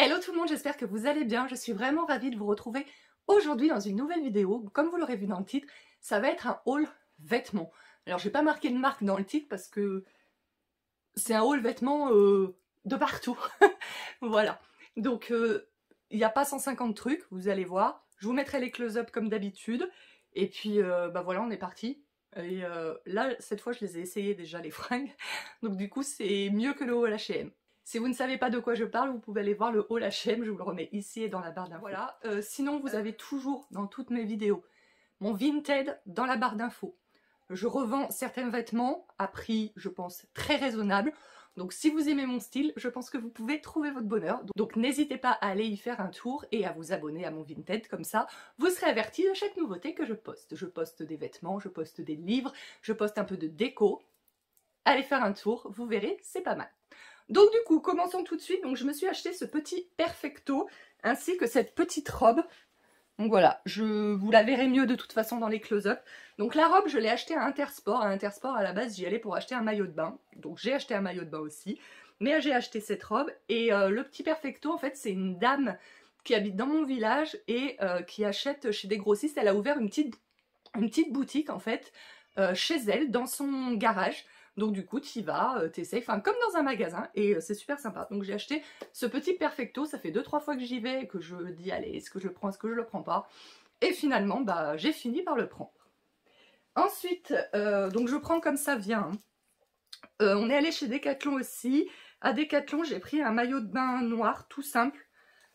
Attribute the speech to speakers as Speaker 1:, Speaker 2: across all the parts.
Speaker 1: Hello tout le monde, j'espère que vous allez bien. Je suis vraiment ravie de vous retrouver aujourd'hui dans une nouvelle vidéo. Comme vous l'aurez vu dans le titre, ça va être un haul vêtements. Alors j'ai pas marqué de marque dans le titre parce que c'est un haul vêtements de partout. Voilà. Donc il n'y a pas 150 trucs, vous allez voir. Je vous mettrai les close-up comme d'habitude. Et puis bah voilà, on est parti. Et là, cette fois, je les ai essayés déjà les fringues. Donc du coup, c'est mieux que le haul H&M. Si vous ne savez pas de quoi je parle, vous pouvez aller voir le haul H&M, je vous le remets ici et dans la barre d'infos. Voilà. Sinon, vous avez toujours dans toutes mes vidéos mon Vinted dans la barre d'infos. Je revends certains vêtements à prix, je pense, très raisonnable. Donc si vous aimez mon style, je pense que vous pouvez trouver votre bonheur. Donc n'hésitez pas à aller y faire un tour et à vous abonner à mon Vinted, comme ça vous serez avertis de chaque nouveauté que je poste. Je poste des vêtements, je poste des livres, je poste un peu de déco. Allez faire un tour, vous verrez, c'est pas mal. Donc du coup, commençons tout de suite. Donc je me suis acheté ce petit perfecto ainsi que cette petite robe. Donc voilà, vous la verrez mieux de toute façon dans les close-up. Donc la robe, je l'ai achetée à Intersport. À Intersport, à la base, j'y allais pour acheter un maillot de bain. Donc j'ai acheté un maillot de bain aussi. Mais j'ai acheté cette robe. Et le petit perfecto, en fait, c'est une dame qui habite dans mon village et qui achète chez des grossistes. Elle a ouvert une petite boutique, en fait, chez elle, dans son garage. Donc du coup, tu y vas, t'essayes, enfin comme dans un magasin, et c'est super sympa. Donc j'ai acheté ce petit perfecto, ça fait 2-3 fois que j'y vais, et que je dis allez, est-ce que je le prends, est-ce que je le prends pas. Et finalement, bah j'ai fini par le prendre. Ensuite, donc je prends comme ça vient. On est allé chez Decathlon aussi. À Decathlon, j'ai pris un maillot de bain noir, tout simple,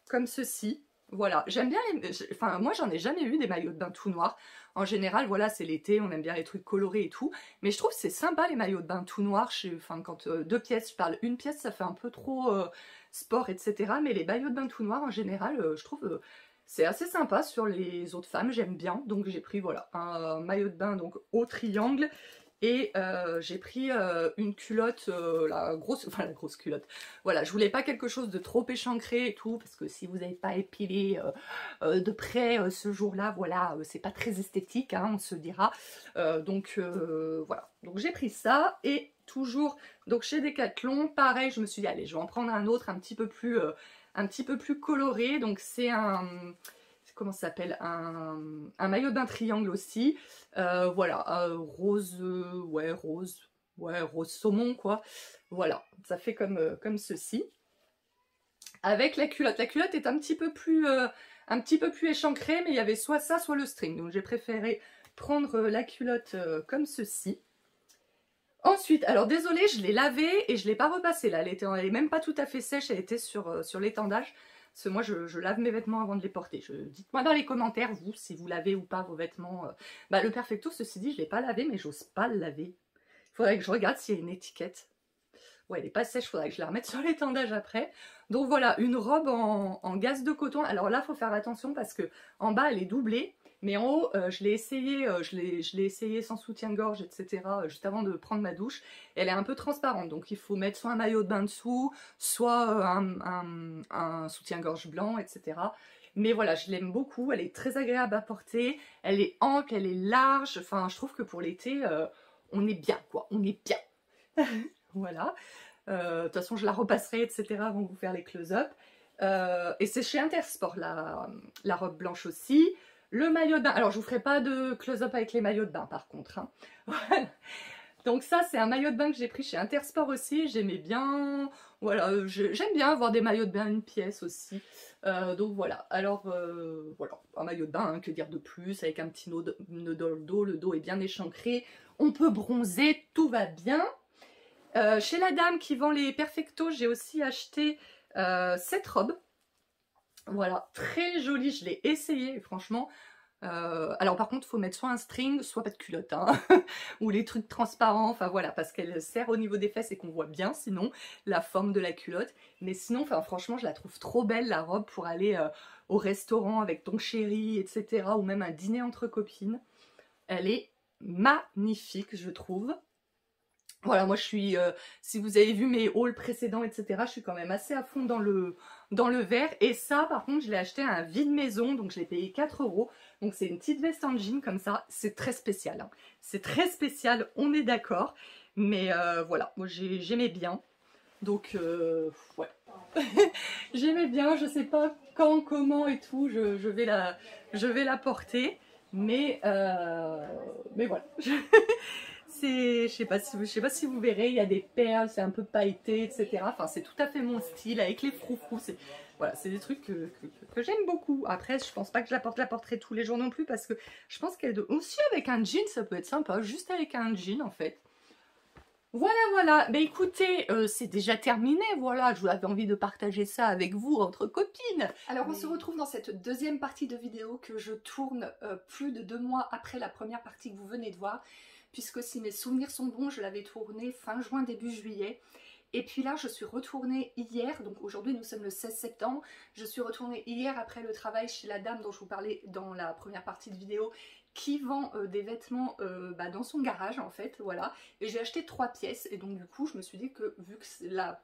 Speaker 1: comme ceci. Voilà, j'aime bien enfin moi j'en ai jamais eu des maillots de bain tout noirs. En général, voilà, c'est l'été, on aime bien les trucs colorés et tout. Mais je trouve que c'est sympa les maillots de bain tout noirs. Enfin, quand deux pièces, je parle une pièce, ça fait un peu trop sport, etc. Mais les maillots de bain tout noirs, en général, je trouve c'est assez sympa sur les autres femmes, j'aime bien. Donc j'ai pris, voilà, un maillot de bain donc au triangle. Et j'ai pris une culotte, la grosse culotte. Voilà, je voulais pas quelque chose de trop échancré et tout, parce que si vous n'avez pas épilé de près ce jour-là, voilà, c'est pas très esthétique, hein, on se dira. Donc voilà, donc j'ai pris ça, et toujours, donc chez Decathlon, pareil, je me suis dit, allez, je vais en prendre un autre un petit peu plus coloré. Donc c'est un... Comment ça s'appelle, un maillot d'un triangle aussi, voilà, rose, rose saumon quoi, voilà, ça fait comme ceci, avec la culotte. La culotte est un petit peu plus échancrée, mais il y avait soit ça, soit le string, donc j'ai préféré prendre la culotte comme ceci. Ensuite, alors désolée, je l'ai lavée et je ne l'ai pas repassée là, elle est même pas tout à fait sèche, elle était sur l'étendage. Parce que moi, je lave mes vêtements avant de les porter. Dites-moi dans les commentaires, vous, si vous lavez ou pas vos vêtements. Bah, le perfecto, ceci dit, je ne l'ai pas lavé, mais j'ose pas le laver. Il faudrait que je regarde s'il y a une étiquette. Ouais, elle n'est pas sèche, il faudrait que je la remette sur l'étendage après. Donc voilà, une robe en gaze de coton. Alors là, il faut faire attention parce que en bas, elle est doublée. Mais en haut, je l'ai essayé sans soutien-gorge, etc. Juste avant de prendre ma douche. Elle est un peu transparente, donc il faut mettre soit un maillot de bain dessous, soit un soutien-gorge blanc, etc. Mais voilà, je l'aime beaucoup, elle est très agréable à porter, elle est ample, elle est large. Enfin, je trouve que pour l'été, on est bien, quoi, on est bien. Voilà. De toute façon, je la repasserai, etc. avant de vous faire les close-up. Et c'est chez Intersport, la robe blanche aussi. Le maillot de bain, alors je vous ferai pas de close-up avec les maillots de bain par contre, hein. Voilà. Donc ça, c'est un maillot de bain que j'ai pris chez Intersport aussi, j'aimais bien, voilà, j'aime bien avoir des maillots de bain une pièce aussi. Donc voilà, alors voilà, un maillot de bain, hein, que dire de plus, avec un petit nœud dans le dos est bien échancré, on peut bronzer, tout va bien. Chez la dame qui vend les perfectos, j'ai aussi acheté cette robe. Voilà, très jolie, je l'ai essayée, franchement. Alors par contre, il faut mettre soit un string, soit pas de culotte, hein, ou les trucs transparents, enfin voilà, parce qu'elle serre au niveau des fesses et qu'on voit bien sinon la forme de la culotte. Mais sinon, enfin franchement, je la trouve trop belle la robe pour aller au restaurant avec ton chéri, etc. ou même un dîner entre copines. Elle est magnifique, je trouve. Voilà, moi je suis, si vous avez vu mes hauls précédents, etc., je suis quand même assez à fond dans le vert. Et ça, par contre, je l'ai acheté à un vide maison, donc je l'ai payé 4 €. Donc c'est une petite veste en jean comme ça, c'est très spécial, hein. C'est très spécial, on est d'accord. Mais voilà, moi j'aimais bien. Donc ouais, j'aimais bien, je sais pas quand, comment et tout, je vais la porter, mais voilà. Je sais pas si vous verrez, il y a des perles, c'est un peu pailleté, etc. Enfin, c'est tout à fait mon style, avec les froufrous, voilà, c'est des trucs que j'aime beaucoup. Après, je pense pas que la porterai tous les jours non plus, parce que je pense qu'elle aussi avec un jean, ça peut être sympa, juste avec un jean en fait. Voilà, voilà. Mais écoutez, c'est déjà terminé, voilà. Je avais envie de partager ça avec vous, entre copines. Alors, on se retrouve dans cette deuxième partie de vidéo que je tourne plus de 2 mois après la première partie que vous venez de voir. Puisque si mes souvenirs sont bons, je l'avais tournée fin juin, début juillet. Et puis là, je suis retournée hier, donc aujourd'hui nous sommes le 16 septembre, je suis retournée hier après le travail chez la dame dont je vous parlais dans la première partie de vidéo, qui vend des vêtements dans son garage en fait, voilà. Et j'ai acheté 3 pièces, et donc du coup je me suis dit que vu que la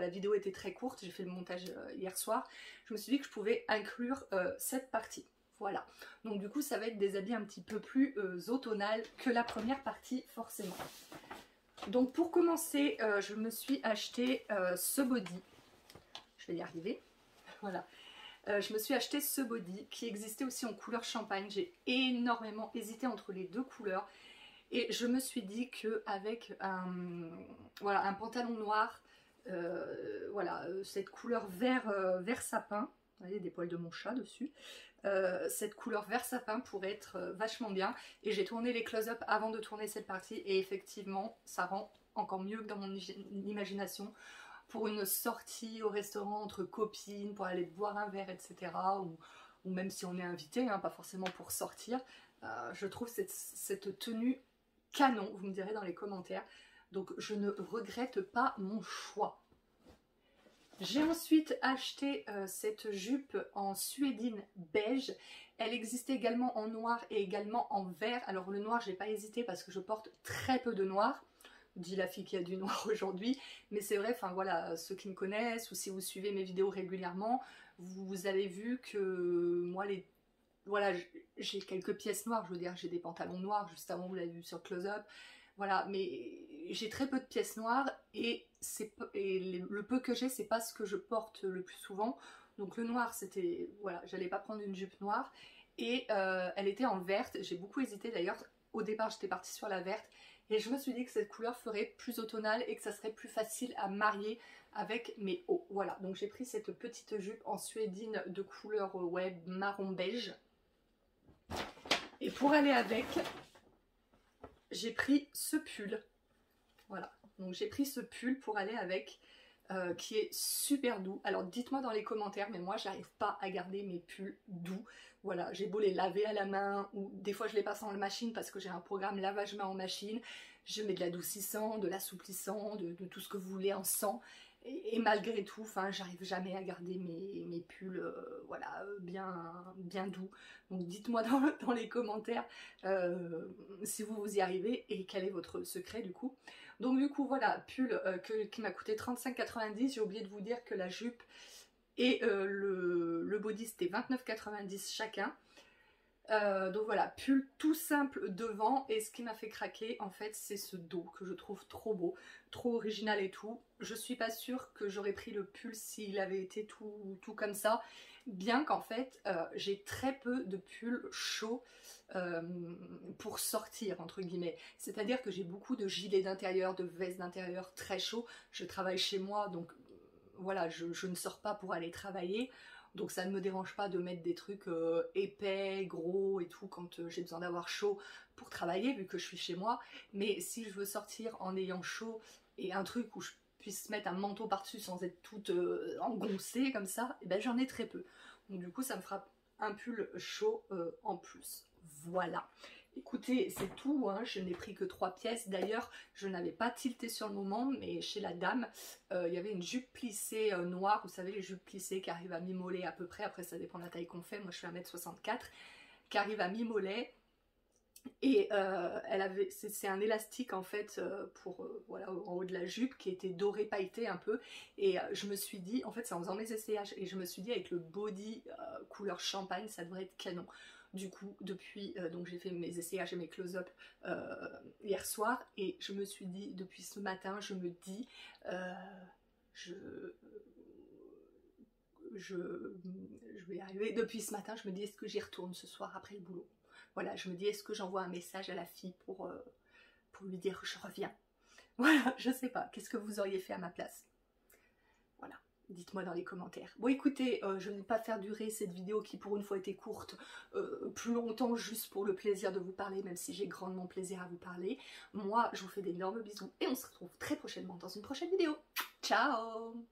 Speaker 1: vidéo était très courte, j'ai fait le montage hier soir, je me suis dit que je pouvais inclure cette partie. Voilà, donc du coup ça va être des habits un petit peu plus automnal que la première partie forcément. Donc pour commencer, je me suis acheté ce body, je vais y arriver, voilà. Je me suis acheté ce body qui existait aussi en couleur champagne. J'ai énormément hésité entre les deux couleurs et je me suis dit qu'avec un pantalon noir, cette couleur vert sapin, vous voyez des poils de mon chat dessus, cette couleur vert sapin pourrait être vachement bien. Et j'ai tourné les close-up avant de tourner cette partie et effectivement ça rend encore mieux que dans mon imagination. Pour une sortie au restaurant entre copines, pour aller boire un verre, etc. Ou même si on est invité, hein, pas forcément pour sortir. Je trouve cette tenue canon, vous me direz dans les commentaires. Donc je ne regrette pas mon choix. J'ai ensuite acheté cette jupe en suédine beige. Elle existait également en noir et également en vert. Alors le noir, j'ai pas hésité parce que je porte très peu de noir. Dit la fille qui a du noir aujourd'hui, mais c'est vrai, enfin voilà, ceux qui me connaissent ou si vous suivez mes vidéos régulièrement, vous avez vu que moi voilà, j'ai quelques pièces noires, je veux dire, j'ai des pantalons noirs, juste avant vous l'avez vu sur close-up, voilà, mais j'ai très peu de pièces noires et le peu que j'ai, c'est pas ce que je porte le plus souvent. Donc le noir, c'était, voilà, j'allais pas prendre une jupe noire et elle était en verte. J'ai beaucoup hésité d'ailleurs. Au départ, j'étais partie sur la verte et je me suis dit que cette couleur ferait plus automnale et que ça serait plus facile à marier avec mes hauts. Voilà, donc j'ai pris cette petite jupe en suédine de couleur marron beige. Et pour aller avec, j'ai pris ce pull. Voilà, donc j'ai pris ce pull pour aller avec, qui est super doux. Alors dites-moi dans les commentaires, mais moi j'arrive pas à garder mes pulls doux. Voilà, j'ai beau les laver à la main, ou des fois je les passe en machine parce que j'ai un programme lavage-main en machine. Je mets de l'adoucissant, de l'assouplissant, de tout ce que vous voulez en sang. Et malgré tout, enfin, j'arrive jamais à garder mes pulls bien doux. Donc dites-moi dans les commentaires si vous y arrivez et quel est votre secret du coup. Donc du coup voilà, pull qui m'a coûté 35,90 €. J'ai oublié de vous dire que la jupe et le body c'était 29,90 € chacun. Donc voilà, pull tout simple devant, et ce qui m'a fait craquer en fait c'est ce dos que je trouve trop beau, trop original et tout. Je suis pas sûre que j'aurais pris le pull s'il avait été tout comme ça, bien qu'en fait j'ai très peu de pulls chauds pour sortir entre guillemets. C'est-à-dire que j'ai beaucoup de gilets d'intérieur, de vestes d'intérieur très chauds. Je travaille chez moi donc voilà, je ne sors pas pour aller travailler. Donc ça ne me dérange pas de mettre des trucs épais, gros et tout quand j'ai besoin d'avoir chaud pour travailler vu que je suis chez moi. Mais si je veux sortir en ayant chaud et un truc où je puisse mettre un manteau par-dessus sans être toute engoncée comme ça, et ben j'en ai très peu. Donc du coup ça me fera un pull chaud en plus. Voilà. Écoutez, c'est tout, hein. Je n'ai pris que 3 pièces. D'ailleurs, je n'avais pas tilté sur le moment, mais chez la dame, il y avait une jupe plissée noire. Vous savez, les jupes plissées qui arrivent à mi-mollet à peu près. Après, ça dépend de la taille qu'on fait. Moi, je fais 1,64 m, qui arrive à mi-mollet. Et c'est un élastique en fait pour voilà, en haut de la jupe qui était doré pailleté un peu. Et je me suis dit, en fait, c'est en faisant mes essayages. Et je me suis dit, avec le body couleur champagne, ça devrait être canon. Du coup, depuis, donc j'ai fait mes essayages et mes close-up hier soir, et je me suis dit, depuis ce matin, je me dis, je vais y arriver. Depuis ce matin, je me dis, est-ce que j'y retourne ce soir après le boulot? Voilà, je me dis, est-ce que j'envoie un message à la fille pour lui dire je reviens? Voilà, je sais pas. Qu'est-ce que vous auriez fait à ma place? Voilà, dites-moi dans les commentaires. Bon écoutez, je ne vais pas faire durer cette vidéo qui pour une fois était courte plus longtemps juste pour le plaisir de vous parler, même si j'ai grandement plaisir à vous parler. Moi, je vous fais d'énormes bisous et on se retrouve très prochainement dans une prochaine vidéo. Ciao!